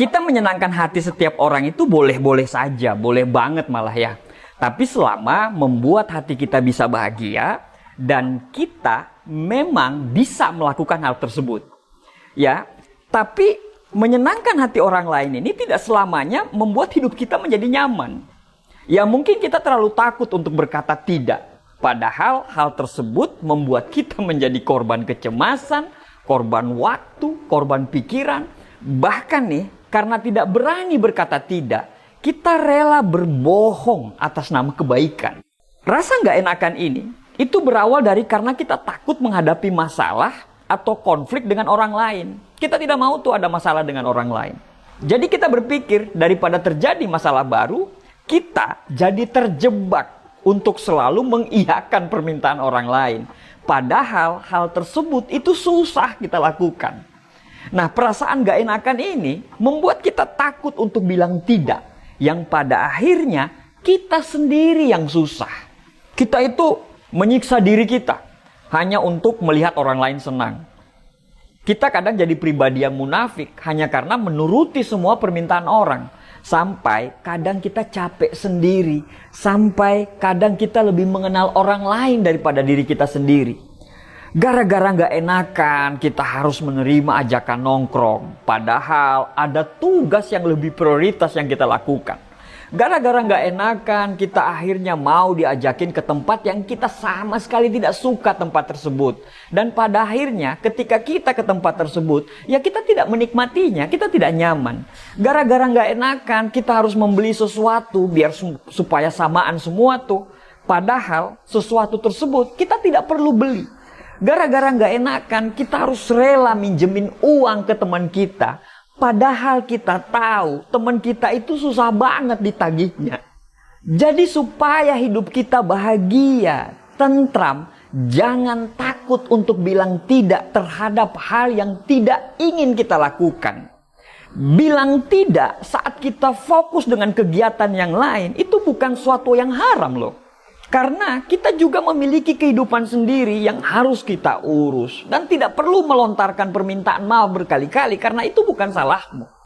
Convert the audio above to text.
Kita menyenangkan hati setiap orang itu boleh-boleh saja, boleh banget malah ya. Tapi selama membuat hati kita bisa bahagia dan kita memang bisa melakukan hal tersebut. Ya, tapi menyenangkan hati orang lain ini tidak selamanya membuat hidup kita menjadi nyaman. Ya mungkin kita terlalu takut untuk berkata tidak. Padahal hal tersebut membuat kita menjadi korban kecemasan, korban waktu, korban pikiran. Bahkan nih, karena tidak berani berkata tidak, kita rela berbohong atas nama kebaikan. Rasa nggak enakan ini, itu berawal dari karena kita takut menghadapi masalah atau konflik dengan orang lain. Kita tidak mau tuh ada masalah dengan orang lain. Jadi kita berpikir daripada terjadi masalah baru, kita jadi terjebak untuk selalu mengiyakan permintaan orang lain. Padahal hal tersebut itu susah kita lakukan. Nah, perasaan gak enakan ini membuat kita takut untuk bilang tidak. Yang pada akhirnya kita sendiri yang susah. Kita itu menyiksa diri kita hanya untuk melihat orang lain senang. Kita kadang jadi pribadi yang munafik hanya karena menuruti semua permintaan orang. Sampai kadang kita capek sendiri. Sampai kadang kita lebih mengenal orang lain daripada diri kita sendiri. Gara-gara gak enakan, kita harus menerima ajakan nongkrong. Padahal ada tugas yang lebih prioritas yang kita lakukan. Gara-gara gak enakan, kita akhirnya mau diajakin ke tempat yang kita sama sekali tidak suka tempat tersebut. Dan pada akhirnya ketika kita ke tempat tersebut, ya kita tidak menikmatinya, kita tidak nyaman. Gara-gara gak enakan, kita harus membeli sesuatu biar supaya samaan semua tuh. Padahal sesuatu tersebut kita tidak perlu beli. Gara-gara gak enakan, kita harus rela minjemin uang ke teman kita. Padahal kita tahu teman kita itu susah banget ditagihnya. Jadi supaya hidup kita bahagia, tentram, jangan takut untuk bilang tidak terhadap hal yang tidak ingin kita lakukan. Bilang tidak saat kita fokus dengan kegiatan yang lain, itu bukan suatu yang haram loh. Karena kita juga memiliki kehidupan sendiri yang harus kita urus. Dan tidak perlu melontarkan permintaan maaf berkali-kali karena itu bukan salahmu.